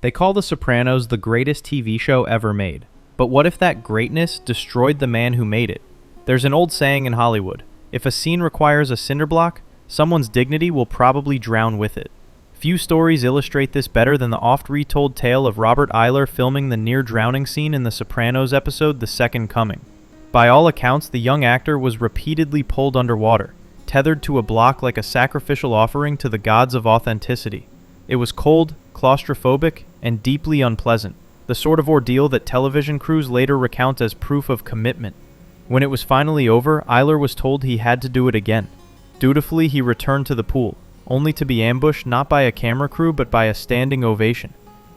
They call The Sopranos the greatest TV show ever made. But what if that greatness destroyed the man who made it? There's an old saying in Hollywood: if a scene requires a cinder block, someone's dignity will probably drown with it. Few stories illustrate this better than the oft-retold tale of Robert Eyler filming the near-drowning scene in the Sopranos episode The Second Coming. By all accounts, the young actor was repeatedly pulled underwater, tethered to a block like a sacrificial offering to the gods of authenticity. It was cold, claustrophobic, and deeply unpleasant, the sort of ordeal that television crews later recount as proof of commitment. When it was finally over, Eyler was told he had to do it again. Dutifully, he returned to the pool, only to be ambushed not by a camera crew but by a standing ovation.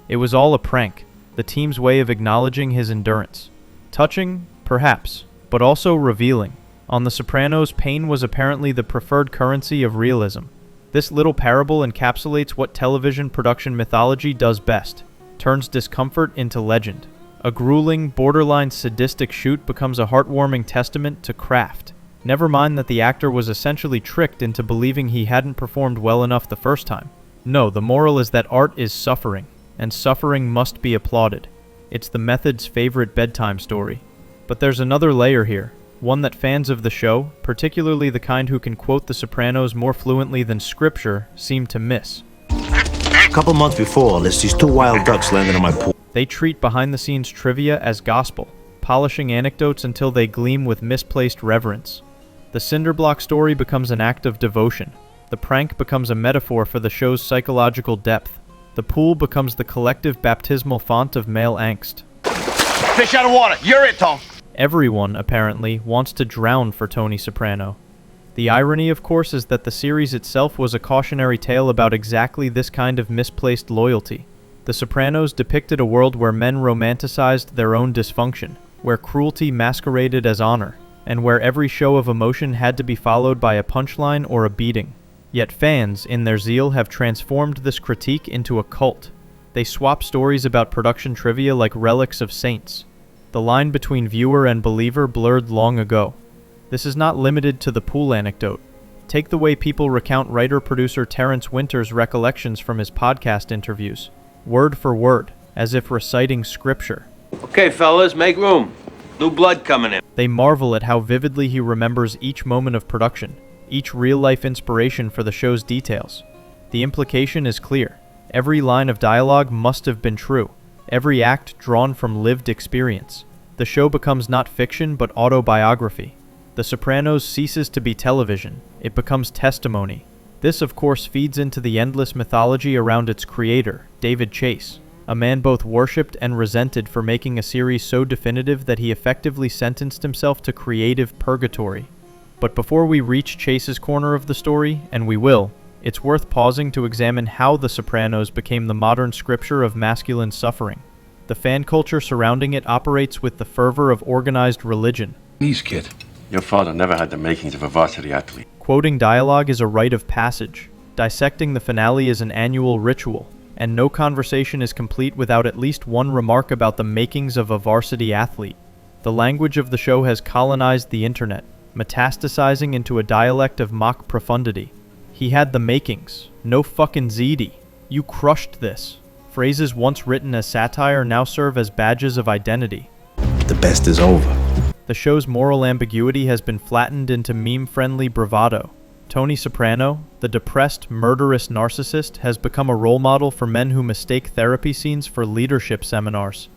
It was all a prank, the team's way of acknowledging his endurance. Touching, perhaps, but also revealing. On The Sopranos, pain was apparently the preferred currency of realism. This little parable encapsulates what television production mythology does best: turns discomfort into legend. A grueling, borderline sadistic shoot becomes a heartwarming testament to craft. Never mind that the actor was essentially tricked into believing he hadn't performed well enough the first time. No, the moral is that art is suffering, and suffering must be applauded. It's the method's favorite bedtime story. But there's another layer here, one that fans of the show, particularly the kind who can quote The Sopranos more fluently than scripture, seem to miss. A couple months before, there's these two wild ducks landing in my pool. They treat behind-the-scenes trivia as gospel, polishing anecdotes until they gleam with misplaced reverence. The Cinderblock story becomes an act of devotion. The prank becomes a metaphor for the show's psychological depth. The pool becomes the collective baptismal font of male angst. Fish out of water! You're it, Tom! Everyone, apparently, wants to drown for Tony Soprano. The irony, of course, is that the series itself was a cautionary tale about exactly this kind of misplaced loyalty. The Sopranos depicted a world where men romanticized their own dysfunction, where cruelty masqueraded as honor, and where every show of emotion had to be followed by a punchline or a beating. Yet fans, in their zeal, have transformed this critique into a cult. They swap stories about production trivia like relics of saints. The line between viewer and believer blurred long ago. This is not limited to the pool anecdote. Take the way people recount writer-producer Terrence Winter's recollections from his podcast interviews, word for word, as if reciting scripture. Okay, fellas, make room. New blood coming in. They marvel at how vividly he remembers each moment of production, each real-life inspiration for the show's details. The implication is clear. Every line of dialogue must have been true. Every act drawn from lived experience. The show becomes not fiction but autobiography. The Sopranos ceases to be television. It becomes testimony. This, of course, feeds into the endless mythology around its creator, David Chase, a man both worshipped and resented for making a series so definitive that he effectively sentenced himself to creative purgatory. But before we reach Chase's corner of the story, and we will, it's worth pausing to examine how The Sopranos became the modern scripture of masculine suffering. The fan culture surrounding it operates with the fervor of organized religion. Knees, kid. Your father never had the makings of a varsity athlete. Quoting dialogue is a rite of passage. Dissecting the finale is an annual ritual. And no conversation is complete without at least one remark about the makings of a varsity athlete. The language of the show has colonized the internet, metastasizing into a dialect of mock profundity. He had the makings. No fucking ZD. You crushed this. Phrases once written as satire now serve as badges of identity. The best is over. The show's moral ambiguity has been flattened into meme-friendly bravado. Tony Soprano, the depressed, murderous narcissist, has become a role model for men who mistake therapy scenes for leadership seminars.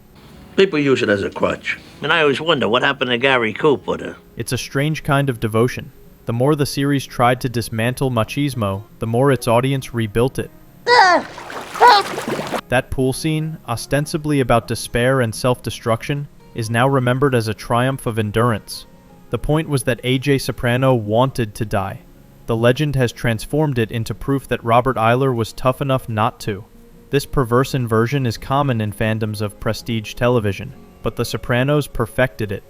People use it as a crutch. And I always wonder what happened to Gary Cooper. It's a strange kind of devotion. The more the series tried to dismantle machismo, the more its audience rebuilt it. That pool scene, ostensibly about despair and self-destruction, is now remembered as a triumph of endurance. The point was that A.J. Soprano wanted to die. The legend has transformed it into proof that Robert Eyler was tough enough not to. This perverse inversion is common in fandoms of prestige television, but The Sopranos perfected it.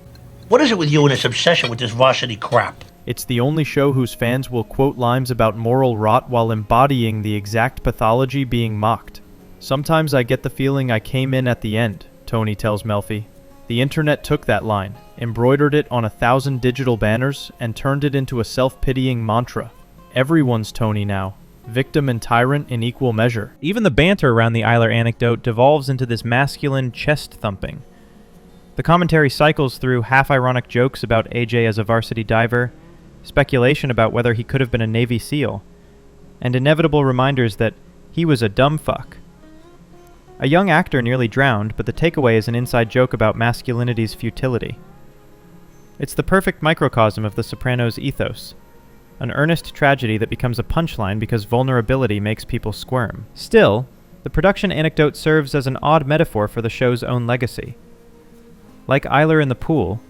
What is it with you and this obsession with this varsity crap? It's the only show whose fans will quote lines about moral rot while embodying the exact pathology being mocked. Sometimes I get the feeling I came in at the end, Tony tells Melfi. The internet took that line, embroidered it on 1,000 digital banners, and turned it into a self-pitying mantra. Everyone's Tony now. victim and tyrant in equal measure. Even the banter around the Eiler anecdote devolves into this masculine chest-thumping. The commentary cycles through half-ironic jokes about AJ as a varsity diver, speculation about whether he could have been a Navy SEAL, and inevitable reminders that he was a dumb fuck. A young actor nearly drowned, but the takeaway is an inside joke about masculinity's futility. It's the perfect microcosm of the Sopranos' ethos, an earnest tragedy that becomes a punchline because vulnerability makes people squirm. Still, the production anecdote serves as an odd metaphor for the show's own legacy. Like Eiler in the pool,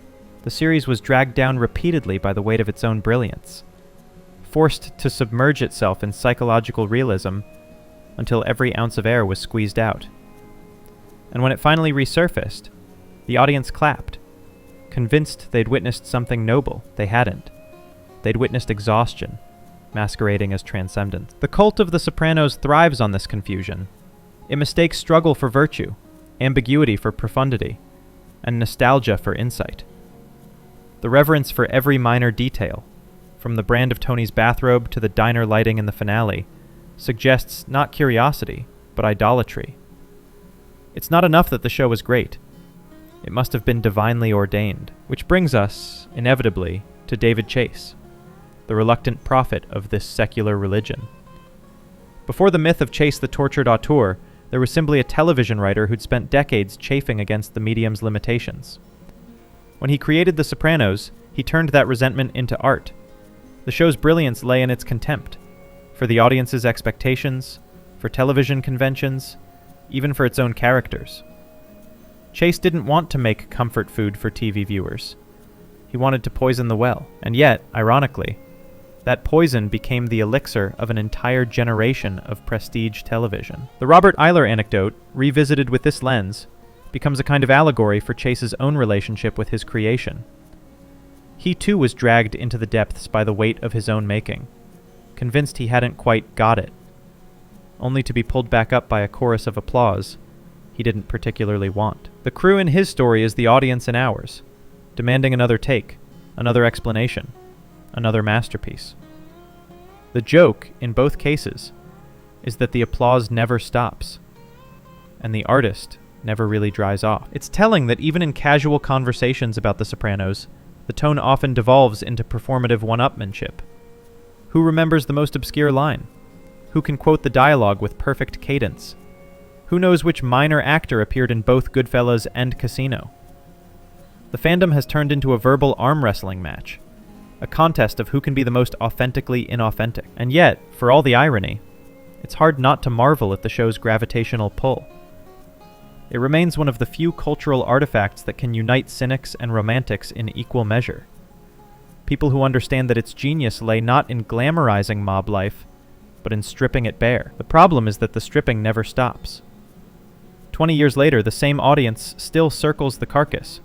the series was dragged down repeatedly by the weight of its own brilliance, forced to submerge itself in psychological realism until every ounce of air was squeezed out. And when it finally resurfaced, the audience clapped, convinced they'd witnessed something noble. They hadn't. They'd witnessed exhaustion, masquerading as transcendence. The cult of The Sopranos thrives on this confusion. It mistakes struggle for virtue, ambiguity for profundity, and nostalgia for insight. The reverence for every minor detail, from the brand of Tony's bathrobe to the diner lighting in the finale, suggests not curiosity, but idolatry. It's not enough that the show was great. It must have been divinely ordained. Which brings us, inevitably, to David Chase, the reluctant prophet of this secular religion. Before the myth of Chase the tortured auteur, there was simply a television writer who'd spent decades chafing against the medium's limitations. When he created The Sopranos, he turned that resentment into art. The show's brilliance lay in its contempt, for the audience's expectations, for television conventions, even for its own characters. Chase didn't want to make comfort food for TV viewers. He wanted to poison the well, and yet, ironically, that poison became the elixir of an entire generation of prestige television. The Robert Eiler anecdote, revisited with this lens, becomes a kind of allegory for Chase's own relationship with his creation. He too was dragged into the depths by the weight of his own making, convinced he hadn't quite got it, only to be pulled back up by a chorus of applause he didn't particularly want. The crew in his story is the audience in ours, demanding another take, another explanation, another masterpiece. The joke, in both cases, is that the applause never stops, and the artist never really dries off. It's telling that even in casual conversations about The Sopranos, the tone often devolves into performative one-upmanship. Who remembers the most obscure line? Who can quote the dialogue with perfect cadence? Who knows which minor actor appeared in both Goodfellas and Casino? The fandom has turned into a verbal arm wrestling match, a contest of who can be the most authentically inauthentic. And yet, for all the irony, it's hard not to marvel at the show's gravitational pull. It remains one of the few cultural artifacts that can unite cynics and romantics in equal measure. People who understand that its genius lay not in glamorizing mob life, but in stripping it bare. The problem is that the stripping never stops. 20 years later, the same audience still circles the carcass,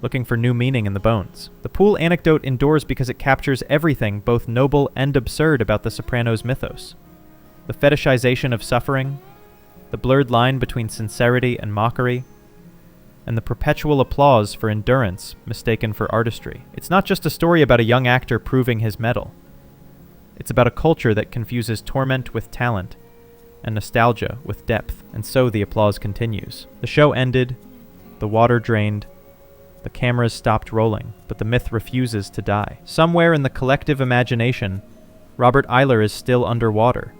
looking for new meaning in the bones. The pool anecdote endures because it captures everything both noble and absurd about the Sopranos mythos. The fetishization of suffering, the blurred line between sincerity and mockery, and the perpetual applause for endurance mistaken for artistry. It's not just a story about a young actor proving his mettle. It's about a culture that confuses torment with talent, and nostalgia with depth. And so the applause continues. The show ended, the water drained, the cameras stopped rolling, but the myth refuses to die. Somewhere in the collective imagination, Robert Eiler is still underwater.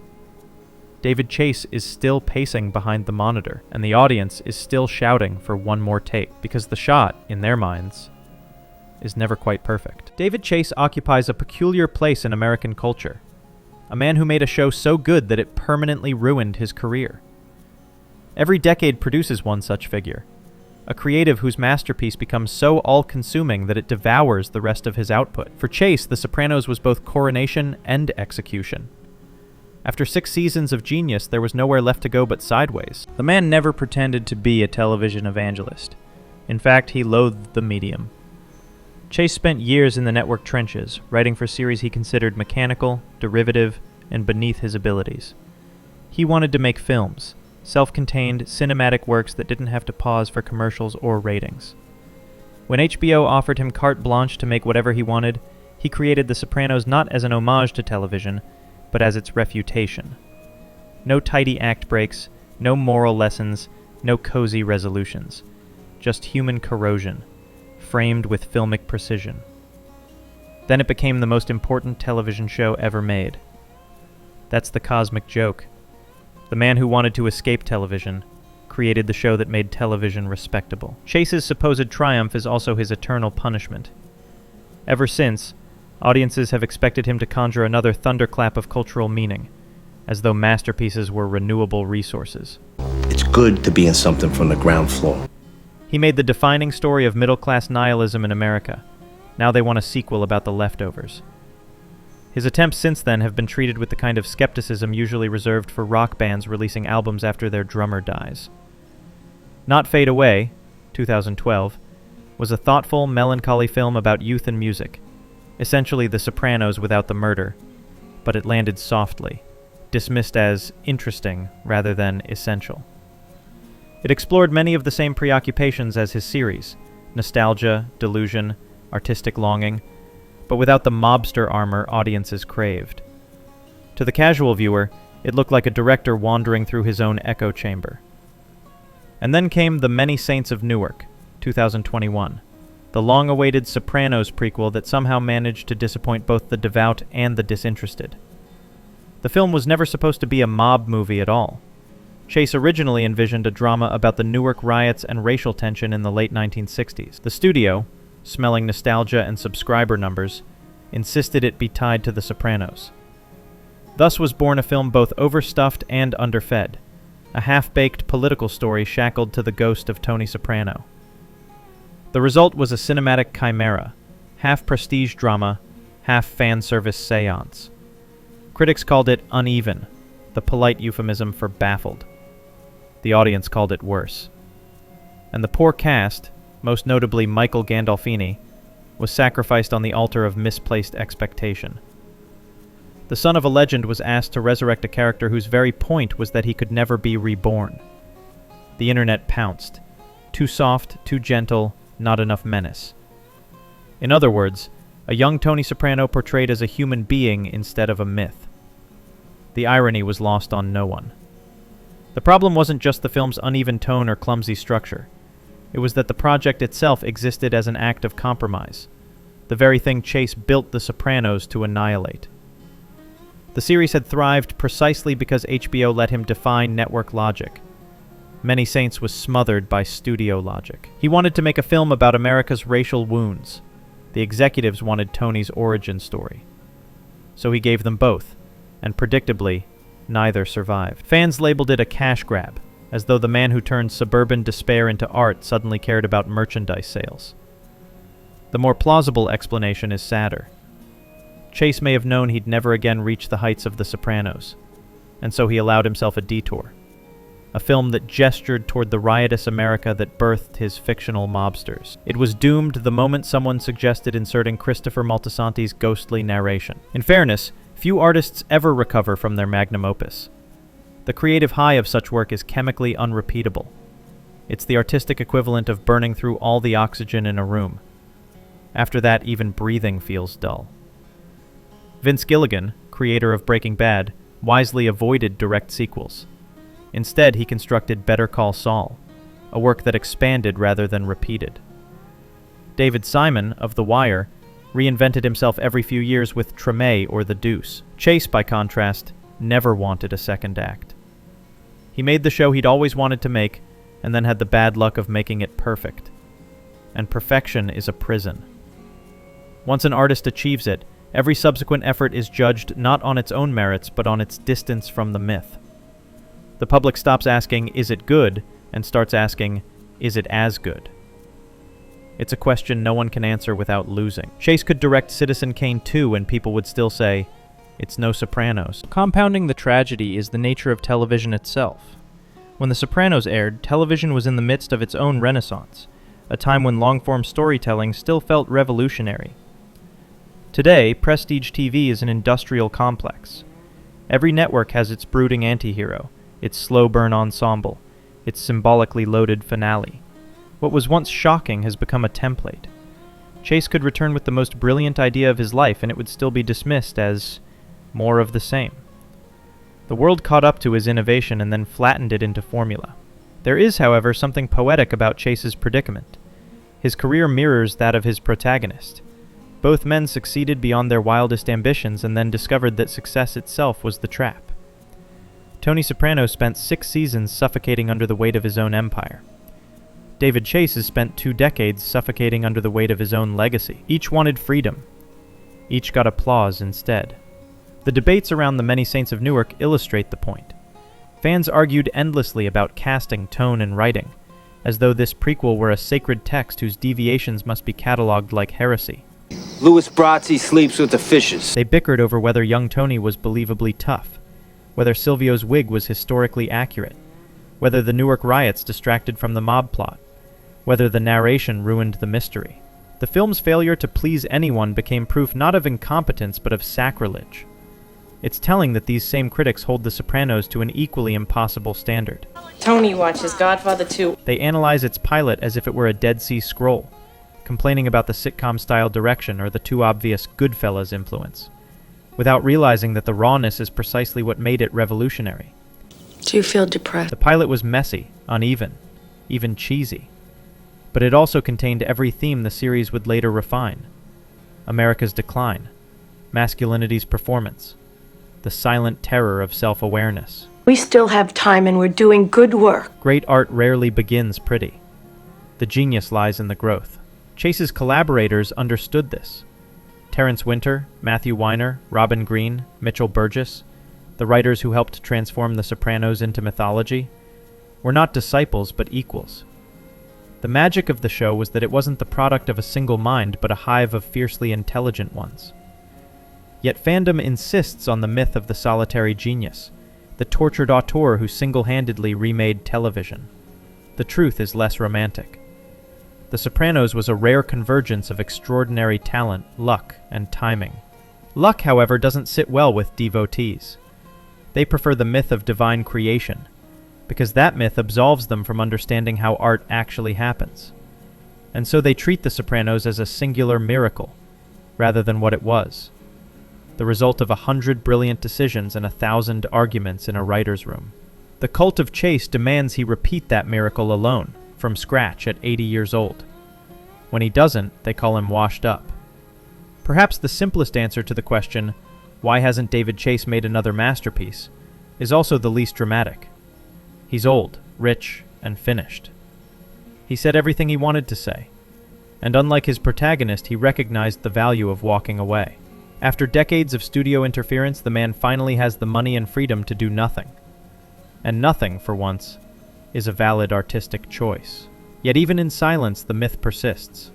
David Chase is still pacing behind the monitor, and the audience is still shouting for one more take, because the shot, in their minds, is never quite perfect. David Chase occupies a peculiar place in American culture, a man who made a show so good that it permanently ruined his career. Every decade produces one such figure, a creative whose masterpiece becomes so all-consuming that it devours the rest of his output. For Chase, The Sopranos was both coronation and execution. After 6 seasons of genius, there was nowhere left to go but sideways. The man never pretended to be a television evangelist. In fact, he loathed the medium. Chase spent years in the network trenches, writing for series he considered mechanical, derivative, and beneath his abilities. He wanted to make films, self-contained, cinematic works that didn't have to pause for commercials or ratings. When HBO offered him carte blanche to make whatever he wanted, he created The Sopranos not as an homage to television, but as its refutation. No tidy act breaks, no moral lessons, no cozy resolutions. Just human corrosion, framed with filmic precision. Then it became the most important television show ever made. That's the cosmic joke. The man who wanted to escape television created the show that made television respectable. Chase's supposed triumph is also his eternal punishment. Ever since, audiences have expected him to conjure another thunderclap of cultural meaning, as though masterpieces were renewable resources. It's good to be in something from the ground floor. He made the defining story of middle-class nihilism in America. Now they want a sequel about the leftovers. His attempts since then have been treated with the kind of skepticism usually reserved for rock bands releasing albums after their drummer dies. Not Fade Away, 2012, was a thoughtful, melancholy film about youth and music, essentially The Sopranos without the murder, but it landed softly, dismissed as interesting rather than essential. It explored many of the same preoccupations as his series, nostalgia, delusion, artistic longing, but without the mobster armor audiences craved. To the casual viewer, it looked like a director wandering through his own echo chamber. And then came The Many Saints of Newark, 2021, the long-awaited Sopranos prequel that somehow managed to disappoint both the devout and the disinterested. The film was never supposed to be a mob movie at all. Chase originally envisioned a drama about the Newark riots and racial tension in the late 1960s. The studio, smelling nostalgia and subscriber numbers, insisted it be tied to The Sopranos. Thus was born a film both overstuffed and underfed, a half-baked political story shackled to the ghost of Tony Soprano. The result was a cinematic chimera, half prestige drama, half fan service seance. Critics called it uneven, the polite euphemism for baffled. The audience called it worse. And the poor cast, most notably Michael Gandolfini, was sacrificed on the altar of misplaced expectation. The son of a legend was asked to resurrect a character whose very point was that he could never be reborn. The internet pounced. Too soft, too gentle, not enough menace. In other words, a young Tony Soprano portrayed as a human being instead of a myth. The irony was lost on no one. The problem wasn't just the film's uneven tone or clumsy structure. It was that the project itself existed as an act of compromise, the very thing Chase built The Sopranos to annihilate. The series had thrived precisely because HBO let him define network logic. Many Saints was smothered by studio logic. He wanted to make a film about America's racial wounds. The executives wanted Tony's origin story. So he gave them both, and predictably, neither survived. Fans labeled it a cash grab, as though the man who turned suburban despair into art suddenly cared about merchandise sales. The more plausible explanation is sadder. Chase may have known he'd never again reach the heights of The Sopranos, and so he allowed himself a detour. A film that gestured toward the riotous America that birthed his fictional mobsters. It was doomed the moment someone suggested inserting Christopher Moltisanti's ghostly narration. In fairness, few artists ever recover from their magnum opus. The creative high of such work is chemically unrepeatable. It's the artistic equivalent of burning through all the oxygen in a room. After that, even breathing feels dull. Vince Gilligan, creator of Breaking Bad, wisely avoided direct sequels. Instead, he constructed Better Call Saul, a work that expanded rather than repeated. David Simon, of The Wire, reinvented himself every few years with Treme or The Deuce. Chase, by contrast, never wanted a second act. He made the show he'd always wanted to make, and then had the bad luck of making it perfect. And perfection is a prison. Once an artist achieves it, every subsequent effort is judged not on its own merits, but on its distance from the myth. The public stops asking, is it good, and starts asking, is it as good? It's a question no one can answer without losing. Chase could direct Citizen Kane 2 and people would still say, it's no Sopranos. Compounding the tragedy is the nature of television itself. When The Sopranos aired, television was in the midst of its own renaissance, a time when long-form storytelling still felt revolutionary. Today, prestige TV is an industrial complex. Every network has its brooding anti-hero, its slow-burn ensemble, its symbolically loaded finale. What was once shocking has become a template. Chase could return with the most brilliant idea of his life and it would still be dismissed as more of the same. The world caught up to his innovation and then flattened it into formula. There is, however, something poetic about Chase's predicament. His career mirrors that of his protagonist. Both men succeeded beyond their wildest ambitions and then discovered that success itself was the trap. Tony Soprano spent 6 seasons suffocating under the weight of his own empire. David Chase has spent 2 decades suffocating under the weight of his own legacy. Each wanted freedom. Each got applause instead. The debates around The Many Saints of Newark illustrate the point. Fans argued endlessly about casting, tone, and writing, as though this prequel were a sacred text whose deviations must be catalogued like heresy. Louis Brazzi sleeps with the fishes. They bickered over whether young Tony was believably tough, whether Silvio's wig was historically accurate, whether the Newark riots distracted from the mob plot, whether the narration ruined the mystery. The film's failure to please anyone became proof not of incompetence but of sacrilege. It's telling that these same critics hold The Sopranos to an equally impossible standard. Tony watches Godfather 2. They analyze its pilot as if it were a Dead Sea Scroll, complaining about the sitcom-style direction or the too obvious Goodfellas influence, without realizing that the rawness is precisely what made it revolutionary. Do you feel depressed? The pilot was messy, uneven, even cheesy, but it also contained every theme the series would later refine. America's decline, masculinity's performance, the silent terror of self-awareness. We still have time and we're doing good work. Great art rarely begins pretty. The genius lies in the growth. Chase's collaborators understood this. Terrence Winter, Matthew Weiner, Robin Greene, Mitchell Burgess, the writers who helped transform The Sopranos into mythology, were not disciples but equals. The magic of the show was that it wasn't the product of a single mind but a hive of fiercely intelligent ones. Yet fandom insists on the myth of the solitary genius, the tortured auteur who single-handedly remade television. The truth is less romantic. The Sopranos was a rare convergence of extraordinary talent, luck, and timing. Luck, however, doesn't sit well with devotees. They prefer the myth of divine creation, because that myth absolves them from understanding how art actually happens. And so they treat The Sopranos as a singular miracle, rather than what it was, the result of 100 brilliant decisions and 1,000 arguments in a writer's room. The cult of Chase demands he repeat that miracle alone, from scratch at 80 years old. When he doesn't, they call him washed up. Perhaps the simplest answer to the question, why hasn't David Chase made another masterpiece, is also the least dramatic. He's old, rich, and finished. He said everything he wanted to say, and unlike his protagonist, he recognized the value of walking away. After decades of studio interference, the man finally has the money and freedom to do nothing. And nothing, for once, is a valid artistic choice. Yet even in silence, the myth persists.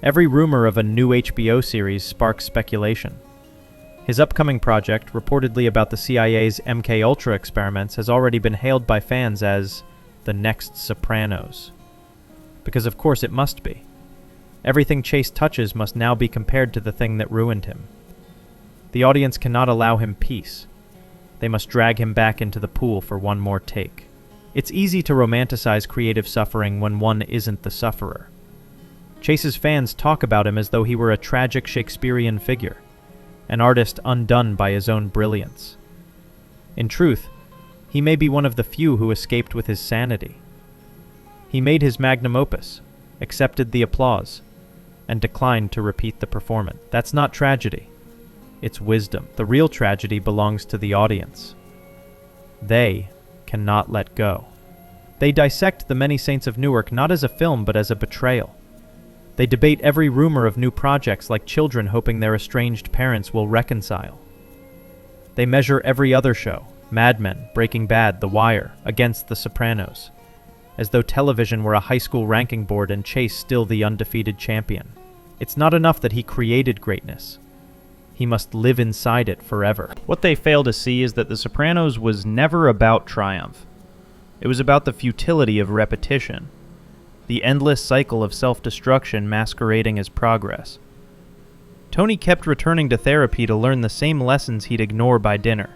Every rumor of a new HBO series sparks speculation. His upcoming project, reportedly about the CIA's MKUltra experiments, has already been hailed by fans as the next Sopranos. Because of course it must be. Everything Chase touches must now be compared to the thing that ruined him. The audience cannot allow him peace. They must drag him back into the pool for one more take. It's easy to romanticize creative suffering when one isn't the sufferer. Chase's fans talk about him as though he were a tragic Shakespearean figure, an artist undone by his own brilliance. In truth, he may be one of the few who escaped with his sanity. He made his magnum opus, accepted the applause, and declined to repeat the performance. That's not tragedy. It's wisdom. The real tragedy belongs to the audience. They cannot let go. They dissect The Many Saints of Newark not as a film but as a betrayal. They debate every rumor of new projects like children hoping their estranged parents will reconcile. They measure every other show, Mad Men, Breaking Bad, The Wire, against The Sopranos, as though television were a high school ranking board and Chase still the undefeated champion. It's not enough that he created greatness. He must live inside it forever. What they fail to see is that The Sopranos was never about triumph. It was about the futility of repetition, the endless cycle of self-destruction masquerading as progress. Tony kept returning to therapy to learn the same lessons he'd ignore by dinner.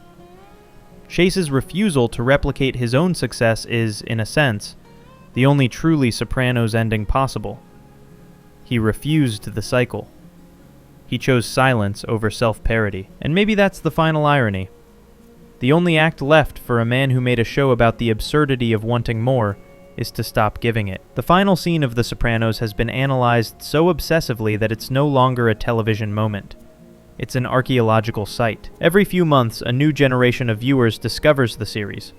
Chase's refusal to replicate his own success is, in a sense, the only truly Sopranos ending possible. He refused the cycle. He chose silence over self-parody. And maybe that's the final irony. The only act left for a man who made a show about the absurdity of wanting more is to stop giving it. The final scene of The Sopranos has been analyzed so obsessively that it's no longer a television moment. It's an archaeological site. Every few months, a new generation of viewers discovers the series,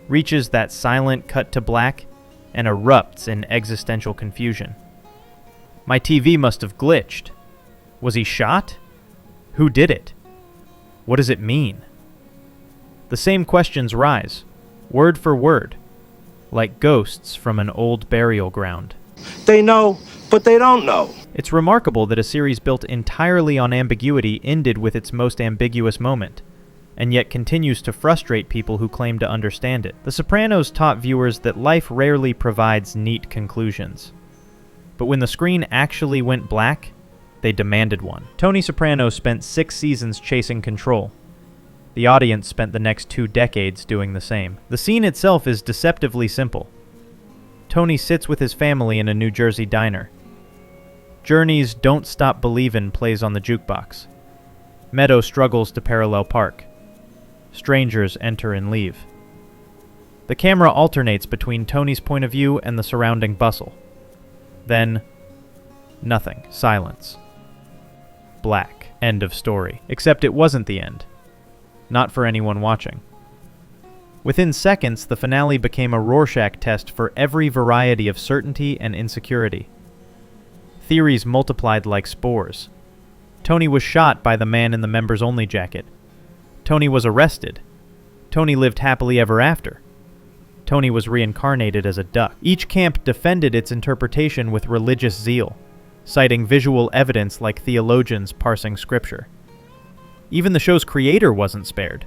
reaches that silent cut to black, and erupts in existential confusion. My TV must have glitched. Was he shot? Who did it? What does it mean? The same questions rise, word for word, like ghosts from an old burial ground. They know, but they don't know. It's remarkable that a series built entirely on ambiguity ended with its most ambiguous moment, and yet continues to frustrate people who claim to understand it. The Sopranos taught viewers that life rarely provides neat conclusions. But when the screen actually went black, they demanded one. Tony Soprano spent 6 seasons chasing control. The audience spent the next 2 decades doing the same. The scene itself is deceptively simple. Tony sits with his family in a New Jersey diner. Journey's Don't Stop Believin' plays on the jukebox. Meadow struggles to parallel park. Strangers enter and leave. The camera alternates between Tony's point of view and the surrounding bustle. Then, nothing. Silence. Black. End of story. Except it wasn't the end. Not for anyone watching. Within seconds, the finale became a Rorschach test for every variety of certainty and insecurity. Theories multiplied like spores. Tony was shot by the man in the members-only jacket. Tony was arrested. Tony lived happily ever after. Tony was reincarnated as a duck. Each camp defended its interpretation with religious zeal, citing visual evidence like theologians parsing scripture. Even the show's creator wasn't spared.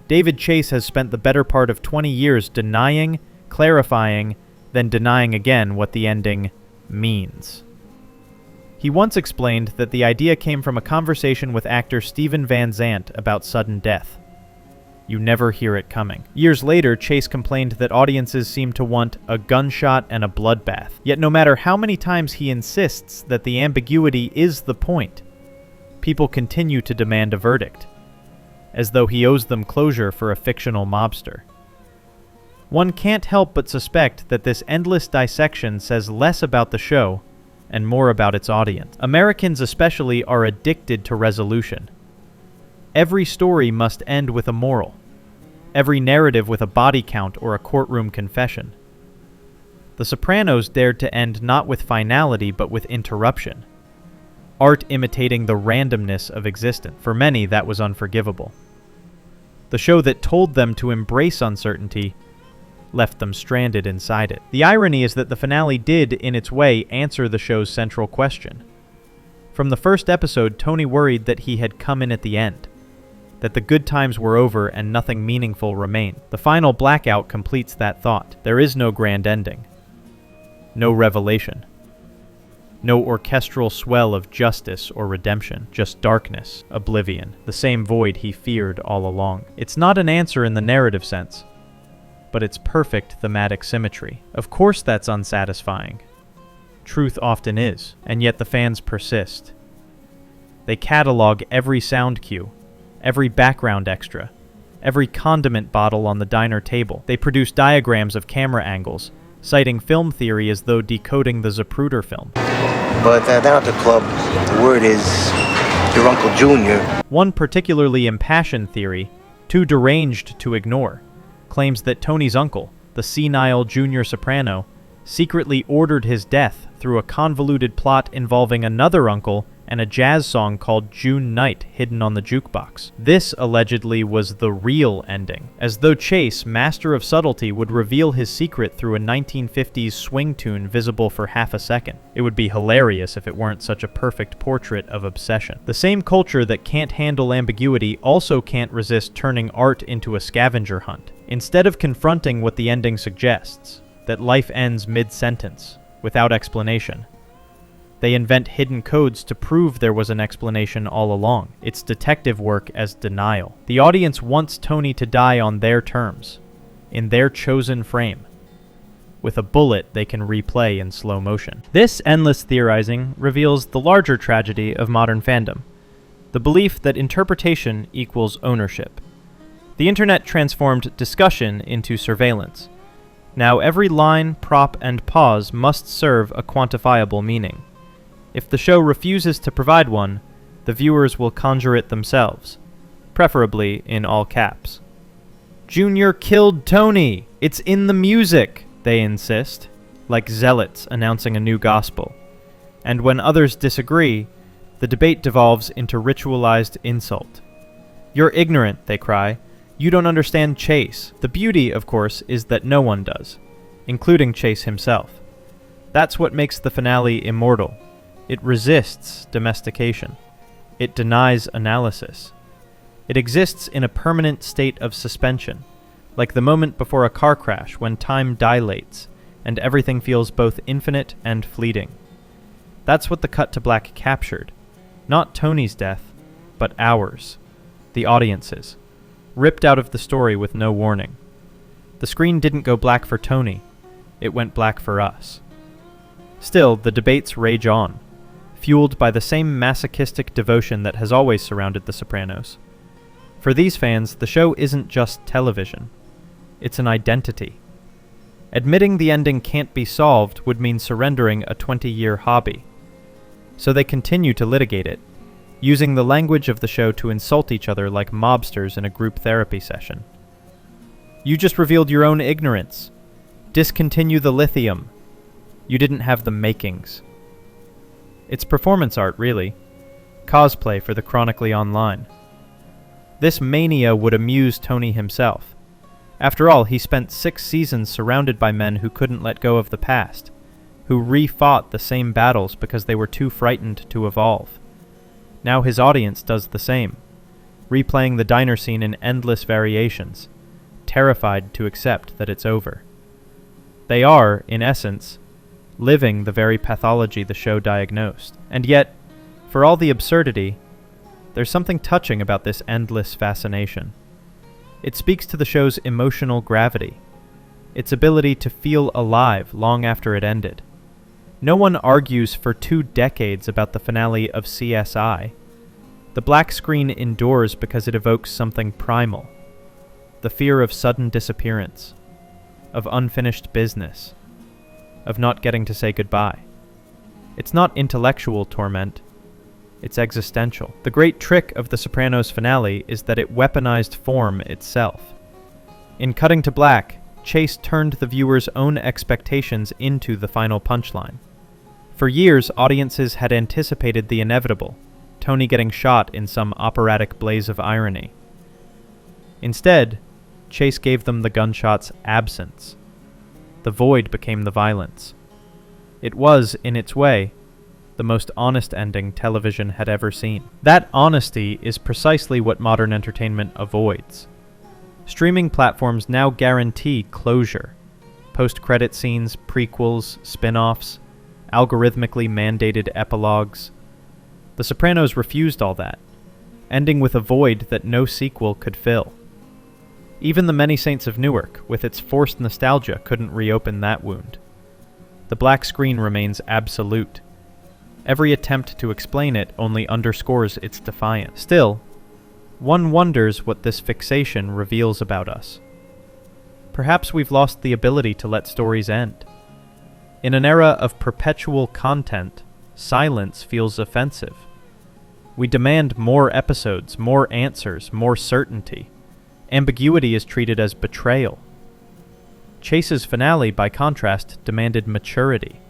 David Chase has spent the better part of 20 years denying, clarifying, then denying again what the ending means. He once explained that the idea came from a conversation with actor Steven Van Zandt about sudden death. You never hear it coming. Years later, Chase complained that audiences seem to want a gunshot and a bloodbath. Yet no matter how many times he insists that the ambiguity is the point, people continue to demand a verdict, as though he owes them closure for a fictional mobster. One can't help but suspect that this endless dissection says less about the show and more about its audience. Americans especially are addicted to resolution. Every story must end with a moral. Every narrative with a body count or a courtroom confession. The Sopranos dared to end not with finality but with interruption. Art imitating the randomness of existence. For many, that was unforgivable. The show that told them to embrace uncertainty left them stranded inside it. The irony is that the finale did, in its way, answer the show's central question. From the first episode, Tony worried that he had come in at the end, that the good times were over and nothing meaningful remained. The final blackout completes that thought. There is no grand ending. No revelation. No orchestral swell of justice or redemption, just darkness, oblivion, the same void he feared all along. It's not an answer in the narrative sense, but it's perfect thematic symmetry. Of course that's unsatisfying. Truth often is, and yet the fans persist. They catalog every sound cue, every background extra, every condiment bottle on the diner table. They produce diagrams of camera angles, citing film theory as though decoding the Zapruder film. But down at the club, the word is your Uncle Junior. One particularly impassioned theory, too deranged to ignore, claims that Tony's uncle, the senile Junior Soprano, secretly ordered his death through a convoluted plot involving another uncle and a jazz song called June Night hidden on the jukebox. This, allegedly, was the real ending, as though Chase, master of subtlety, would reveal his secret through a 1950s swing tune visible for half a second. It would be hilarious if it weren't such a perfect portrait of obsession. The same culture that can't handle ambiguity also can't resist turning art into a scavenger hunt. Instead of confronting what the ending suggests, that life ends mid-sentence, without explanation, they invent hidden codes to prove there was an explanation all along. It's detective work as denial. The audience wants Tony to die on their terms, in their chosen frame, with a bullet they can replay in slow motion. This endless theorizing reveals the larger tragedy of modern fandom, the belief that interpretation equals ownership. The internet transformed discussion into surveillance. Now every line, prop, and pause must serve a quantifiable meaning. If the show refuses to provide one, the viewers will conjure it themselves, preferably in all caps. "Junior killed Tony! It's in the music!" they insist, like zealots announcing a new gospel. And when others disagree, the debate devolves into ritualized insult. "You're ignorant," they cry. "You don't understand Chase." The beauty, of course, is that no one does, including Chase himself. That's what makes the finale immortal. It resists domestication. It denies analysis. It exists in a permanent state of suspension, like the moment before a car crash when time dilates and everything feels both infinite and fleeting. That's what the cut to black captured. Not Tony's death, but ours, the audience's, ripped out of the story with no warning. The screen didn't go black for Tony, it went black for us. Still, the debates rage on, fueled by the same masochistic devotion that has always surrounded The Sopranos. For these fans, the show isn't just television. It's an identity. Admitting the ending can't be solved would mean surrendering a 20-year hobby. So they continue to litigate it, using the language of the show to insult each other like mobsters in a group therapy session. "You just revealed your own ignorance. Discontinue the lithium. You didn't have the makings." It's performance art, really. Cosplay for the chronically online. This mania would amuse Tony himself. After all, he spent 6 seasons surrounded by men who couldn't let go of the past, who re-fought the same battles because they were too frightened to evolve. Now his audience does the same, replaying the diner scene in endless variations, terrified to accept that it's over. They are, in essence, living the very pathology the show diagnosed. And yet, for all the absurdity, there's something touching about this endless fascination. It speaks to the show's emotional gravity, its ability to feel alive long after it ended. No one argues for 2 decades about the finale of CSI. The black screen endures because it evokes something primal. The fear of sudden disappearance, of unfinished business, of not getting to say goodbye. It's not intellectual torment, it's existential. The great trick of The Sopranos finale is that it weaponized form itself. In cutting to black, Chase turned the viewer's own expectations into the final punchline. For years, audiences had anticipated the inevitable, Tony getting shot in some operatic blaze of irony. Instead, Chase gave them the gunshot's absence. The void became the violence. It was, in its way, the most honest ending television had ever seen. That honesty is precisely what modern entertainment avoids. Streaming platforms now guarantee closure. Post-credit scenes, prequels, spin-offs, algorithmically mandated epilogues. The Sopranos refused all that, ending with a void that no sequel could fill. Even The Many Saints of Newark, with its forced nostalgia, couldn't reopen that wound. The black screen remains absolute. Every attempt to explain it only underscores its defiance. Still, one wonders what this fixation reveals about us. Perhaps we've lost the ability to let stories end. In an era of perpetual content, silence feels offensive. We demand more episodes, more answers, more certainty. Ambiguity is treated as betrayal. Chase's finale, by contrast, demanded maturity,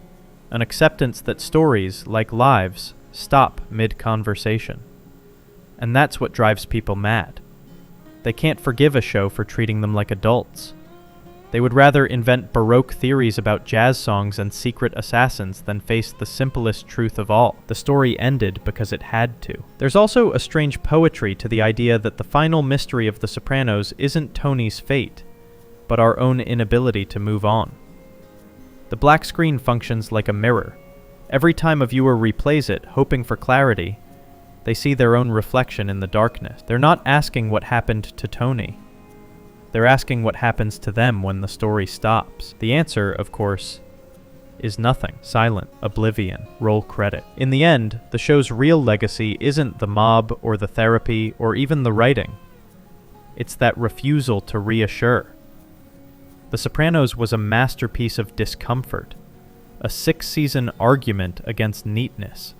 an acceptance that stories, like lives, stop mid-conversation. And that's what drives people mad. They can't forgive a show for treating them like adults. They would rather invent Baroque theories about jazz songs and secret assassins than face the simplest truth of all. The story ended because it had to. There's also a strange poetry to the idea that the final mystery of The Sopranos isn't Tony's fate, but our own inability to move on. The black screen functions like a mirror. Every time a viewer replays it, hoping for clarity, they see their own reflection in the darkness. They're not asking what happened to Tony. They're asking what happens to them when the story stops. The answer, of course, is nothing. Silent, oblivion, roll credit. In the end, the show's real legacy isn't the mob or the therapy or even the writing. It's that refusal to reassure. The Sopranos was a masterpiece of discomfort, a 6-season argument against neatness.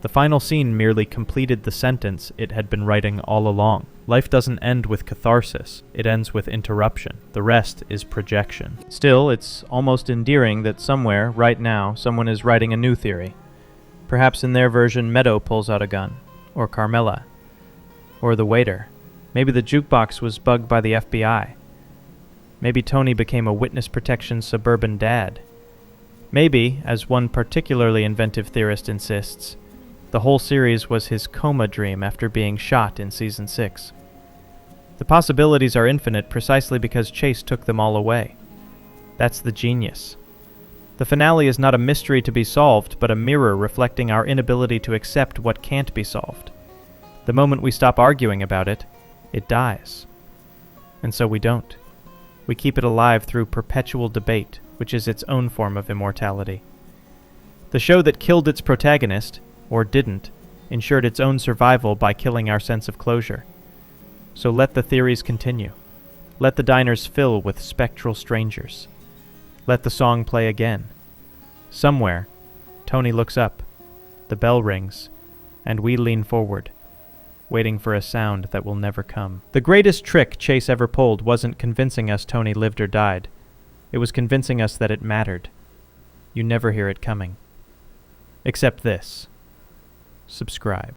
The final scene merely completed the sentence it had been writing all along. Life doesn't end with catharsis, it ends with interruption. The rest is projection. Still, it's almost endearing that somewhere, right now, someone is writing a new theory. Perhaps in their version, Meadow pulls out a gun, or Carmela, or the waiter. Maybe the jukebox was bugged by the FBI. Maybe Tony became a witness protection suburban dad. Maybe, as one particularly inventive theorist insists, the whole series was his coma dream after being shot in Season 6. The possibilities are infinite precisely because Chase took them all away. That's the genius. The finale is not a mystery to be solved, but a mirror reflecting our inability to accept what can't be solved. The moment we stop arguing about it, it dies. And so we don't. We keep it alive through perpetual debate, which is its own form of immortality. The show that killed its protagonist, or didn't, ensured its own survival by killing our sense of closure. So let the theories continue. Let the diners fill with spectral strangers. Let the song play again. Somewhere, Tony looks up, the bell rings, and we lean forward, waiting for a sound that will never come. The greatest trick Chase ever pulled wasn't convincing us Tony lived or died. It was convincing us that it mattered. You never hear it coming. Except this. Subscribe.